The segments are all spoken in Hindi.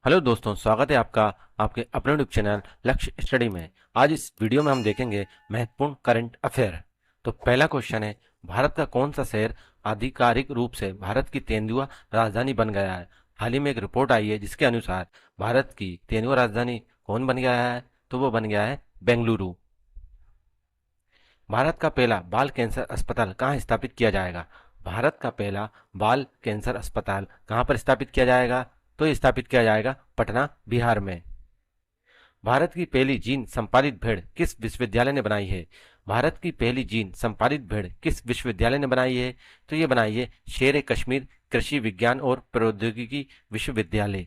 हेलो दोस्तों, स्वागत है आपका आपके अपने यूट्यूब चैनल लक्ष्य स्टडी में। आज इस वीडियो में हम देखेंगे महत्वपूर्ण करंट अफेयर। तो पहला क्वेश्चन है, भारत का कौन सा शहर आधिकारिक रूप से भारत की तेंदुआ राजधानी बन गया है? हाल ही में एक रिपोर्ट आई है जिसके अनुसार भारत की तेंदुआ राजधानी कौन बन गया है? तो वो बन गया है बेंगलुरु। भारत का पहला बाल कैंसर अस्पताल कहाँ स्थापित किया जाएगा? भारत का पहला बाल कैंसर अस्पताल कहाँ पर स्थापित किया जाएगा? तो ये स्थापित किया जाएगा पटना, बिहार में। भारत की पहली जीन संपादित भेड़ किस विश्वविद्यालय ने बनाई है? भारत की पहली जीन संपादित भेड़ किस विश्वविद्यालय ने बनाई है? तो ये बनाई है शेर कश्मीर कृषि विज्ञान और प्रौद्योगिकी विश्वविद्यालय।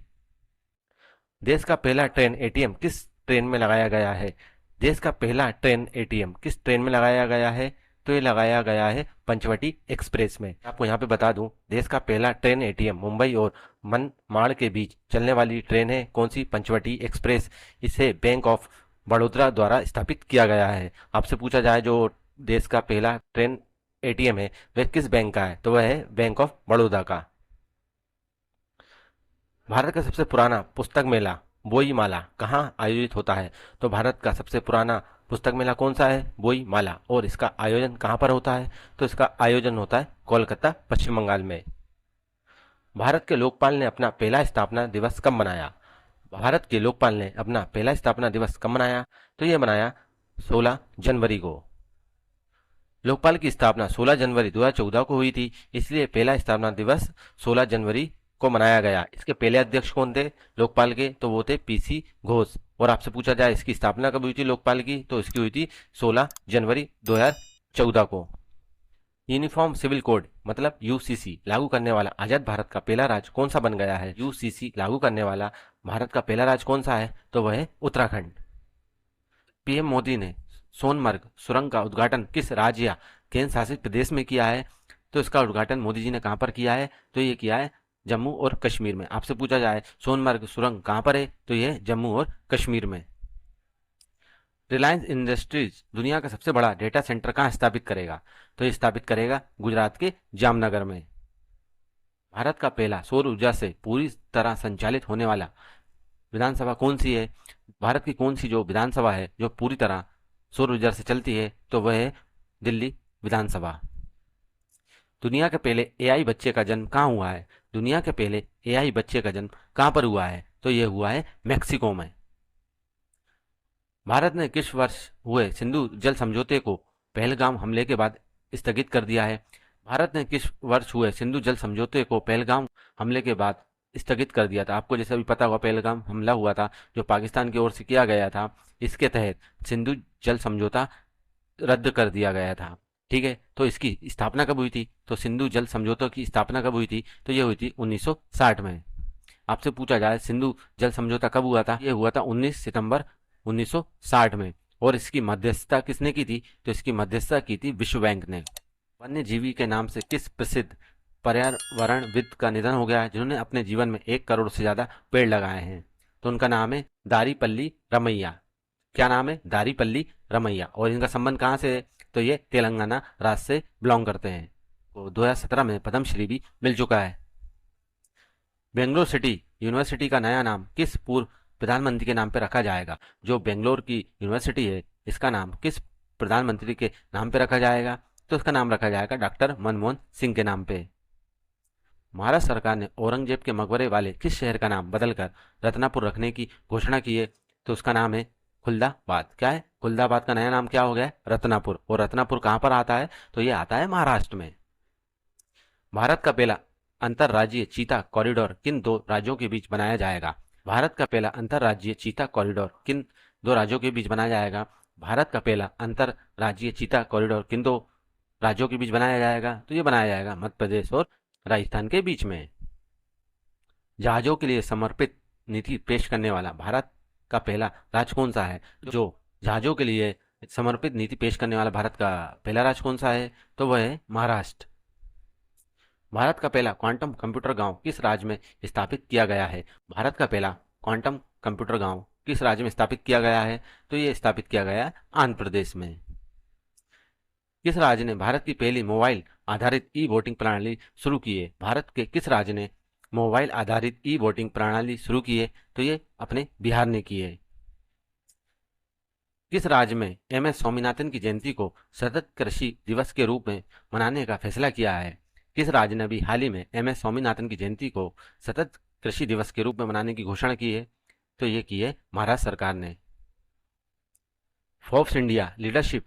देश का पहला ट्रेन एटीएम किस ट्रेन में लगाया गया है? देश का पहला ट्रेन एटीएम किस ट्रेन में लगाया गया है? तो ये लगाया गया है पंचवटी एक्सप्रेस में। आपको यहाँ पे बता दूं, देश का पहला ट्रेन एटीएम मुंबई और मनमाड़ के बीच चलने वाली ट्रेन है। कौन सी? पंचवटी एक्सप्रेस। इसे बैंक ऑफ बड़ौदा द्वारा स्थापित किया गया है। आपसे पूछा जाए जो देश का पहला ट्रेन एटीएम है वह किस बैंक का है? तो वह है बैंक ऑफ बड़ौदा का। भारत का सबसे पुराना पुस्तक मेला बोई माला कहाँ आयोजित होता है? तो भारत का सबसे पुराना पुस्तक मेला कौन सा है? बोई माला। और इसका आयोजन कहाँ पर होता है? तो इसका आयोजन होता है कोलकाता, पश्चिम बंगाल में। भारत के लोकपाल ने अपना पहला स्थापना दिवस कब मनाया? भारत के लोकपाल ने अपना पहला स्थापना दिवस कब मनाया? तो यह मनाया 16 जनवरी को। लोकपाल की स्थापना 16 जनवरी 2014 को हुई थी, इसलिए पहला स्थापना दिवस 16 जनवरी को मनाया गया। इसके पहले अध्यक्ष कौन थे लोकपाल के? तो वो थे पीसी घोष। और आपसे पूछा जाए इसकी स्थापना कब हुई थी लोकपाल की? तो इसकी हुई थी 16 जनवरी 2014 को। यूनिफॉर्म सिविल कोड मतलब यूसीसी लागू करने वाला आजाद भारत का पहला राज्य कौन सा बन गया है? यूसीसी लागू करने वाला भारत का पहला राज्य कौन सा है? तो वह है उत्तराखंड। पीएम मोदी ने सोनमर्ग सुरंग का उद्घाटन किस राज्य या केंद्र शासित प्रदेश में किया है? तो इसका उद्घाटन मोदी जी ने कहां पर किया है? तो ये किया है जम्मू और कश्मीर में। आपसे पूछा जाए सोनमर्ग सुरंग कहां पर है? तो ये जम्मू और कश्मीर में। रिलायंस इंडस्ट्रीज दुनिया का सबसे बड़ा डेटा सेंटर कहां स्थापित करेगा? तो ये स्थापित करेगा गुजरात के जामनगर में। भारत का पहला सौर ऊर्जा से पूरी तरह संचालित होने वाला विधानसभा कौन सी है? भारत की कौन सी जो विधानसभा है जो पूरी तरह सौर ऊर्जा से चलती है? तो वह है दिल्ली विधानसभा। दुनिया के पहले एआई बच्चे का जन्म कहाँ हुआ है? दुनिया के पहले एआई बच्चे का जन्म कहाँ पर हुआ है? तो यह हुआ है मैक्सिको में। भारत ने किस वर्ष हुए सिंधु जल समझौते को पहलगाम हमले के बाद स्थगित कर दिया है? भारत ने किस वर्ष हुए सिंधु जल समझौते को पहलगाम हमले के बाद स्थगित कर दिया था? आपको जैसे अभी पता होगा पहलगाम हमला हुआ था जो पाकिस्तान की ओर से किया गया था। इसके तहत सिंधु जल समझौता रद्द कर दिया गया था। ठीक है, तो इसकी स्थापना कब हुई थी? तो सिंधु जल समझौते की स्थापना कब हुई थी? तो यह हुई थी 1960 में। आपसे पूछा जाए सिंधु जल समझौता कब हुआ था? यह हुआ था 19 सितंबर 1960 में। और इसकी मध्यस्थता किसने की थी? तो इसकी मध्यस्थता की थी विश्व बैंक ने। वन्य जीवी के नाम से किस प्रसिद्ध पर्यावरणविद का निधन हो गया है जिन्होंने अपने जीवन में 1 करोड़ से ज्यादा पेड़ लगाए हैं? तो उनका नाम है दारीपल्ली रमैया। क्या नाम है? दारीपल्ली रमैया। और इनका संबंध कहाँ से है? तो ये तेलंगाना राज्य से बिलोंग करते हैं। तो 2017 में पद्मश्री भी मिल चुका है। बेंगलोर सिटी यूनिवर्सिटी का नया नाम किस पूर्व प्रधानमंत्री के नाम पर रखा जाएगा? जो बेंगलोर की यूनिवर्सिटी है इसका नाम किस प्रधानमंत्री के नाम पर रखा जाएगा? तो इसका नाम रखा जाएगा डॉक्टर मनमोहन सिंह के नाम पे। महाराष्ट्र सरकार ने औरंगजेब के मकबरे वाले किस शहर का नाम बदलकर रत्नापुर रखने की घोषणा की है? तो उसका नाम है खुलदाबाद। क्या है? खुलदाबाद का नया नाम क्या हो गया है? रत्नापुर। और रत्नापुर कहां पर आता है? तो ये आता है महाराष्ट्र में। भारत का पहला अंतर्राज्यीय चीता कॉरिडोर किन दो राज्यों के बीच बनाया जाएगा? भारत का पहला अंतर्राज्यीय चीता कॉरिडोर किन दो राज्यों के बीच बनाया जाएगा? भारत का पहला अंतर्राज्यीय चीता कॉरिडोर किन दो राज्यों के बीच बनाया जाएगा? तो ये बनाया जाएगा मध्य प्रदेश और राजस्थान के बीच में। जहाजों के लिए समर्पित नीति पेश करने वाला भारत का पहला राज्य कौन सा है? जो जहाजों के लिए समर्पित नीति पेश करने वाला भारत का पहला राज्य कौन सा है? तो वह है महाराष्ट्र। भारत का पहला क्वांटम कंप्यूटर गांव किस राज्य में स्थापित किया गया है? भारत का पहला क्वांटम कंप्यूटर गांव किस राज्य में स्थापित किया गया है? तो ये स्थापित किया गया है आंध्र प्रदेश में। किस राज्य ने भारत की पहली मोबाइल आधारित ई वोटिंग प्रणाली शुरू की है? भारत के किस राज्य ने मोबाइल आधारित ई वोटिंग प्रणाली शुरू की है? तो ये अपने बिहार ने की है। किस राज्य में एम.एस. स्वामीनाथन की जयंती को सतत कृषि दिवस के रूप में मनाने का फैसला किया है? किस राज्य ने अभी हाल ही में एम.एस. स्वामीनाथन की जयंती को सतत कृषि दिवस के रूप में मनाने की घोषणा की है? तो ये की है महाराष्ट्र सरकार ने। फोर्ब्स इंडिया लीडरशिप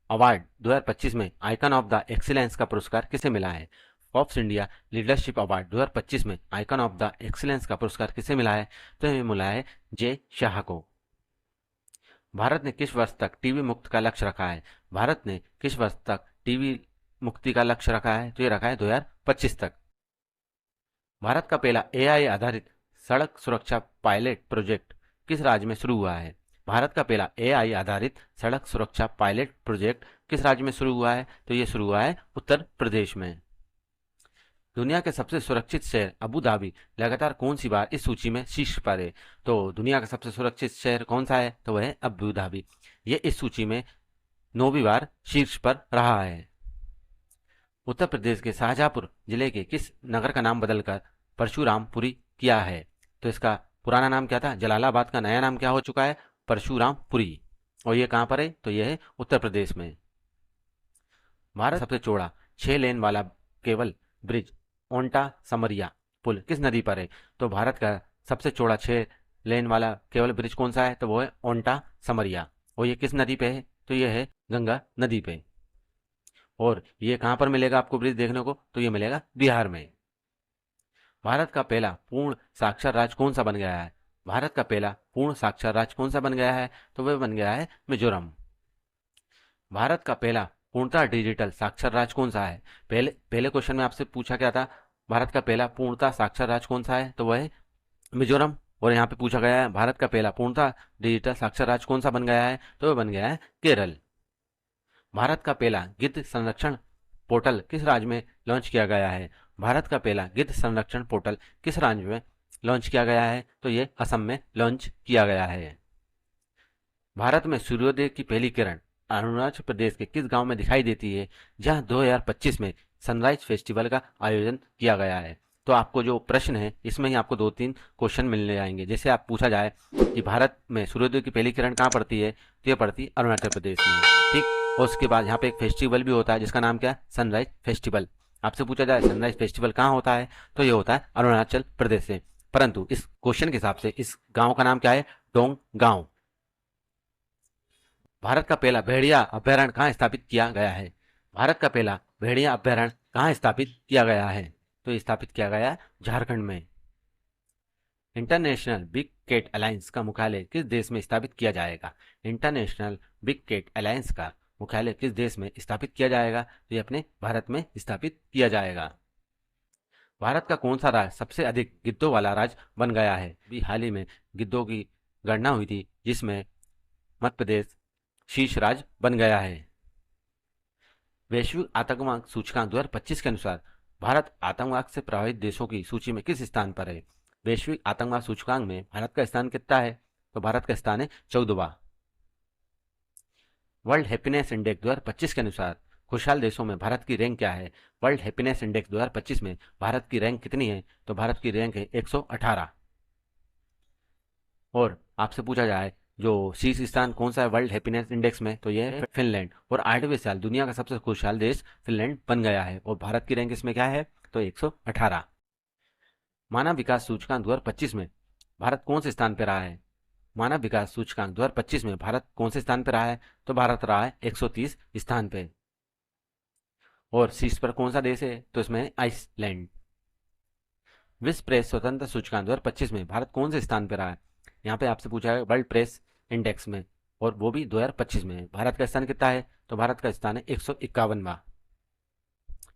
अवार्ड 2025 में आइकन ऑफ द एक्सीलेंस का पुरस्कार किसे मिला है? फोर्ब्स इंडिया लीडरशिप अवार्ड 2025 में आइकन ऑफ द एक्सीलेंस का पुरस्कार किसे मिला है? तो ये मिला है जे शाह को। भारत ने किस वर्ष तक टीबी मुक्त का लक्ष्य रखा है? भारत ने किस वर्ष तक टीबी मुक्ति का लक्ष्य रखा है? तो ये रखा है 2025 तक। भारत का पहला एआई आधारित सड़क सुरक्षा पायलट प्रोजेक्ट किस राज्य में शुरू हुआ है? भारत का पहला एआई आधारित सड़क सुरक्षा पायलट प्रोजेक्ट किस राज्य में शुरू हुआ है? तो ये शुरू हुआ है उत्तर प्रदेश में। दुनिया के सबसे सुरक्षित शहर अबू धाबी लगातार कौन सी बार इस सूची में शीर्ष पर है? तो दुनिया का सबसे सुरक्षित शहर कौन सा है? तो वह है अबू धाबी। ये इस सूची में 9वीं बार शीर्ष पर रहा है। उत्तर प्रदेश के शाहजहांपुर जिले के किस नगर का नाम बदलकर परशुरामपुरी किया है? तो इसका पुराना नाम क्या था? जलालाबाद का नया नाम क्या हो चुका है? परशुरामपुरी। और ये कहाँ पर है? तो यह है उत्तर प्रदेश में। भारत सबसे चौड़ा 6 लेन वाला केबल ब्रिज ओंटा समरिया पुल किस नदी पर है? तो भारत का सबसे चौड़ा 6 लेन वाला केबल ब्रिज कौन सा है? तो वो है ओंटा समरिया। और ये किस नदी पे है? तो ये है गंगा नदी पे। और ये कहाँ पर मिलेगा आपको ब्रिज देखने को? तो ये मिलेगा बिहार में। भारत का पहला पूर्ण साक्षर राज्य कौन सा बन गया है? भारत का पहला पूर्ण साक्षर राज्य कौन सा बन गया है? तो वह बन गया है मिजोरम। भारत का पहला पूर्णतः डिजिटल साक्षर राज्य कौन सा है? पहले पहले क्वेश्चन में आपसे पूछा क्या था? भारत का पहला पूर्णतः साक्षर राज्य कौन सा है? तो वह है मिजोरम। और यहाँ पे पूछा गया है भारत का पहला पूर्णतः डिजिटल साक्षर राज्य कौन सा बन गया है? तो वह बन गया है केरल। भारत का पहला गिद्ध संरक्षण पोर्टल किस राज्य में लॉन्च किया गया है? भारत का पहला गिद्ध संरक्षण पोर्टल किस राज्य में लॉन्च किया गया है? तो ये असम में लॉन्च किया गया है। भारत में सूर्योदय की पहली किरण अरुणाचल प्रदेश के किस गांव में दिखाई देती है, जहां 2025 में सनराइज फेस्टिवल का आयोजन किया गया है? तो आपको जो प्रश्न है इसमें ही आपको 2-3 क्वेश्चन मिलने आएंगे। जैसे आप पूछा जाए कि भारत में सूर्योदय की पहली किरण कहाँ पड़ती है? तो ये पड़ती है अरुणाचल प्रदेश में। ठीक। और उसके बाद यहाँ पे एक फेस्टिवल भी होता है जिसका नाम क्या है? Sunrise festival. आपसे पूछा जाए सनराइज फेस्टिवल कहाँ होता है? तो ये होता है अरुणाचल प्रदेश से। परंतु इस क्वेश्चन के हिसाब से इस गांव का नाम क्या है? डोंग गांव। भारत का पहला भेड़िया अभयारण्य कहाँ स्थापित किया गया है? भारत का पहला भेड़िया अभयारण्य कहाँ स्थापित किया गया है? तो स्थापित किया गया है झारखंड में। इंटरनेशनल बिग कैट अलायंस का मुख्यालय किस देश में स्थापित किया जाएगा? इंटरनेशनल बिग कैट अलायंस का मुख्यालय किस देश में स्थापित किया जाएगा? तो ये अपने भारत में स्थापित किया जाएगा। भारत का कौन सा राज्य सबसे अधिक गिद्धों वाला राज्य बन गया है? भी हाल ही में गिद्धों की गणना हुई थी जिसमें मध्य प्रदेश शीर्ष राज्य बन गया है। वैश्विक आतंकवाद सूचकांक 2025 के अनुसार भारत आतंकवाद से प्रभावित देशों की सूची में किस स्थान पर है? वैश्विक आतंकवाद सूचकांक में भारत का स्थान कितना है? तो भारत का स्थान है 14वां। वर्ल्ड हैप्पीनेस इंडेक्स 2025 के अनुसार खुशहाल देशों में भारत की रैंक क्या है? वर्ल्ड हैप्पीनेस इंडेक्स 2025 में भारत की रैंक कितनी है? तो भारत की रैंक है 118। और आपसे पूछा जाए जो शीर्ष स्थान कौन सा है वर्ल्ड हैप्पीनेस इंडेक्स में? तो यह है फिनलैंड। और 8वें साल दुनिया का सबसे खुशहाल देश फिनलैंड बन गया है। और भारत की रैंक इसमें क्या है? तो 118। मानव विकास सूचकांक 2025 में भारत कौन से स्थान पर रहा है? मानव विकास सूचकांक 2025 में भारत कौन से स्थान पर रहा है? तो भारत रहा है 130 स्थान पे। और शीर्ष पर कौन सा देश है? तो इसमें आइसलैंड। विश्व प्रेस स्वतंत्रता सूचकांक 2025 में भारत कौन से स्थान पर रहा है? यहाँ पे आपसे पूछा है वर्ल्ड प्रेस इंडेक्स में, और वो भी 2025 में है। भारत का स्थान कितना है? तो भारत का स्थान है 151वां।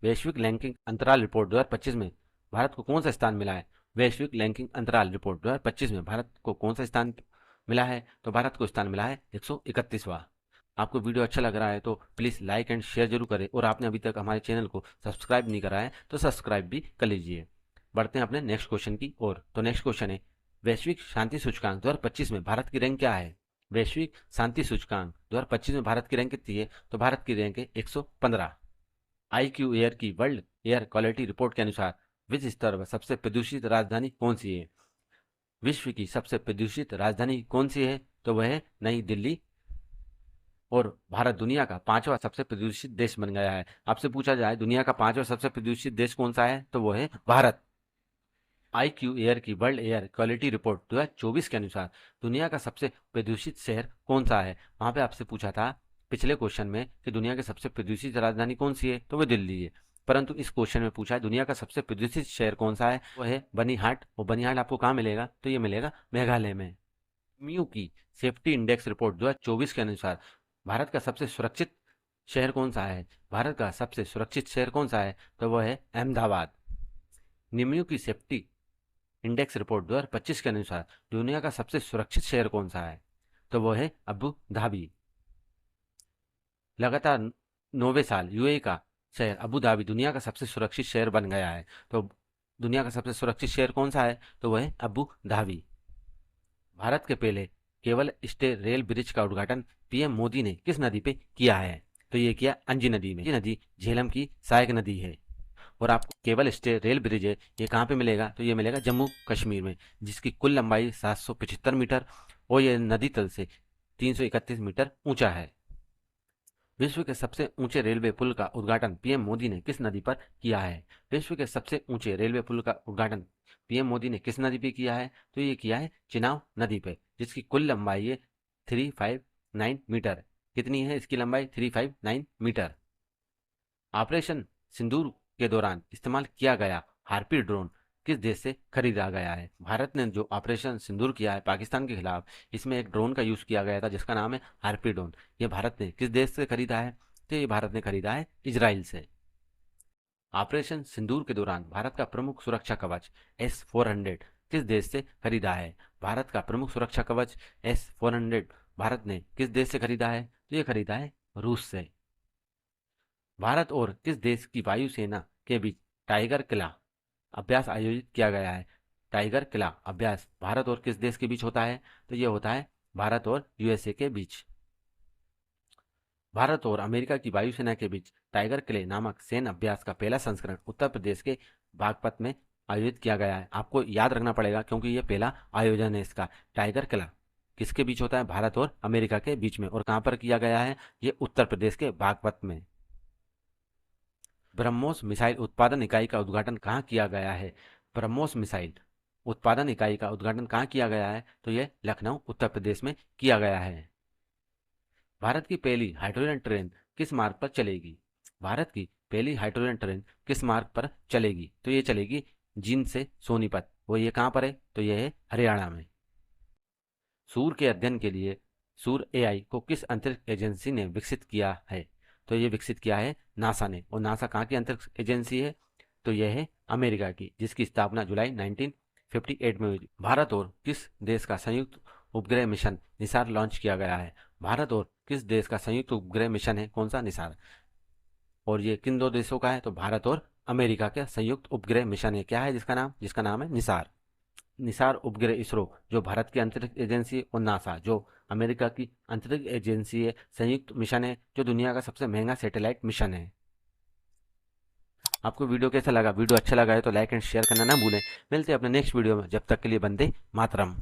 वैश्विक रैंकिंग अंतराल रिपोर्ट 2025 में भारत को कौन सा स्थान मिला है? वैश्विक रैंकिंग अंतराल रिपोर्ट 2025 में भारत को कौन सा स्थान मिला है? तो भारत को स्थान मिला है 131वां। आपको वीडियो अच्छा लग रहा है तो प्लीज़ लाइक एंड शेयर जरूर करें, और आपने अभी तक हमारे चैनल को सब्सक्राइब नहीं करा है तो सब्सक्राइब भी कर लीजिए। बढ़ते हैं अपने नेक्स्ट क्वेश्चन की ओर। तो नेक्स्ट क्वेश्चन है वैश्विक शांति सूचकांक 2025 में भारत की रैंक क्या है? वैश्विक शांति सूचकांक 2025 में भारत की रैंक कितनी है? तो भारत की रैंक है 115। IQ एयर की वर्ल्ड एयर क्वालिटी रिपोर्ट के अनुसार विश्व स्तर पर सबसे प्रदूषित राजधानी कौन सी है? विश्व की सबसे प्रदूषित राजधानी कौन सी है? तो वह है नई दिल्ली। और भारत दुनिया का 5वां सबसे प्रदूषित देश बन गया है। आपसे पूछा जाए दुनिया का 5वां सबसे प्रदूषित देश कौन सा है, तो वो है भारत। IQ एयर की वर्ल्ड एयर क्वालिटी रिपोर्ट 2024 के अनुसार दुनिया का सबसे प्रदूषित शहर कौन सा है? वहां पे आपसे पूछा था पिछले क्वेश्चन में कि दुनिया की सबसे प्रदूषित राजधानी कौन सी है, तो वह दिल्ली है। परंतु इस क्वेश्चन में पूछा है दुनिया का सबसे प्रदूषित शहर कौन सा है, वो है बनीहाट। और बनीहाट आपको कहाँ मिलेगा, तो ये मिलेगा मेघालय में। म्यू की सेफ्टी इंडेक्स रिपोर्ट 2024 के अनुसार भारत का सबसे सुरक्षित शहर कौन सा है? भारत का सबसे सुरक्षित शहर कौन सा है, तो वह है अहमदाबाद। निम्यू की सेफ्टी इंडेक्स रिपोर्ट 2025 के अनुसार दुनिया का सबसे सुरक्षित शहर कौन सा है, तो वह है अबू धाबी। लगातार 9वें साल यूएई का शहर अबू धाबी दुनिया का सबसे सुरक्षित शहर बन गया है। तो दुनिया का सबसे सुरक्षित शहर कौन सा है, तो वह है अबू धाबी। भारत के पहले केवल स्टे रेल ब्रिज का उद्घाटन पीएम मोदी ने किस नदी पे किया है, तो ये किया अंजी नदी में। ये नदी झेलम की सहायक नदी है। और आपको केबल स्टे रेल ब्रिज है, ये कहाँ पे मिलेगा, तो ये मिलेगा जम्मू कश्मीर में, जिसकी कुल लंबाई 775 मीटर और ये नदी तल से 331 मीटर ऊंचा है। विश्व के सबसे ऊंचे रेलवे पुल का उद्घाटन पीएम मोदी ने किस नदी पर किया है? विश्व के सबसे ऊंचे रेलवे पुल का उद्घाटन पीएम मोदी ने किस नदी पे किया है, तो ये किया है चिनाब नदी पे, जिसकी कुल लंबाई है 359 मीटर। कितनी है इसकी लंबाई? 359 मीटर। ऑपरेशन सिंदूर के दौरान इस्तेमाल किया गया हार्पी ड्रोन किस देश से खरीदा गया है? भारत ने जो ऑपरेशन सिंदूर किया है पाकिस्तान के खिलाफ, इसमें एक ड्रोन का यूज किया गया था जिसका नाम है हार्पी ड्रोन। ये भारत ने किस देश से खरीदा है, तो ये भारत ने खरीदा है इजराइल से। ऑपरेशन सिंदूर के दौरान भारत का प्रमुख सुरक्षा कवच S-400 किस देश से खरीदा है? भारत का प्रमुख सुरक्षा कवच S-400 भारत ने किस देश से खरीदा है, तो ये खरीदा है रूस से। भारत और किस देश की वायुसेना के बीच टाइगर किला अभ्यास आयोजित किया गया है? टाइगर किला अभ्यास भारत और किस देश के बीच होता है, तो ये होता है भारत और यूएसए के बीच। भारत और अमेरिका की वायुसेना के बीच टाइगर किले नामक सैन्य अभ्यास का पहला संस्करण उत्तर प्रदेश के बागपत में आयोजित किया गया है। आपको याद रखना पड़ेगा क्योंकि ये पहला आयोजन है इसका। टाइगर किला किसके बीच होता है? भारत और अमेरिका के बीच में। और कहाँ पर किया गया है? ये उत्तर प्रदेश के बागपत में। ब्रह्मोस मिसाइल उत्पादन इकाई का उद्घाटन कहाँ किया गया है? ब्रह्मोस मिसाइल उत्पादन इकाई का उद्घाटन कहाँ किया गया है, तो यह लखनऊ उत्तर प्रदेश में किया गया है। भारत की पहली हाइड्रोजन ट्रेन किस मार्ग पर चलेगी? भारत की पहली हाइड्रोजन ट्रेन किस मार्ग पर चलेगी, तो ये चलेगी जींद से सोनीपत। वो ये कहाँ पर है, तो ये है हरियाणा में। सूर्य के अध्ययन के लिए सूर्य AI को किस अंतरिक्ष एजेंसी ने विकसित किया है, तो ये विकसित किया है नासा ने। और नासा कहाँ की अंतरिक्ष एजेंसी है, तो यह है अमेरिका की, जिसकी स्थापना जुलाई 1958 में हुई। भारत और किस देश का संयुक्त उपग्रह मिशन निसार लॉन्च किया गया है? भारत और किस देश का संयुक्त उपग्रह मिशन है, कौन सा? निसार। और ये किन दो देशों का है, तो भारत और अमेरिका का संयुक्त उपग्रह मिशन है। क्या है जिसका नाम है निसार। निसार उपग्रह इसरो जो भारत की अंतरिक्ष एजेंसी और नासा जो अमेरिका की अंतरिक्ष एजेंसी है, संयुक्त मिशन है जो दुनिया का सबसे महंगा सैटेलाइट मिशन है। आपको वीडियो कैसा लगा? वीडियो अच्छा लगा है तो लाइक एंड शेयर करना ना भूलें। मिलते हैं अपने नेक्स्ट वीडियो में, जब तक के लिए वंदे मातरम।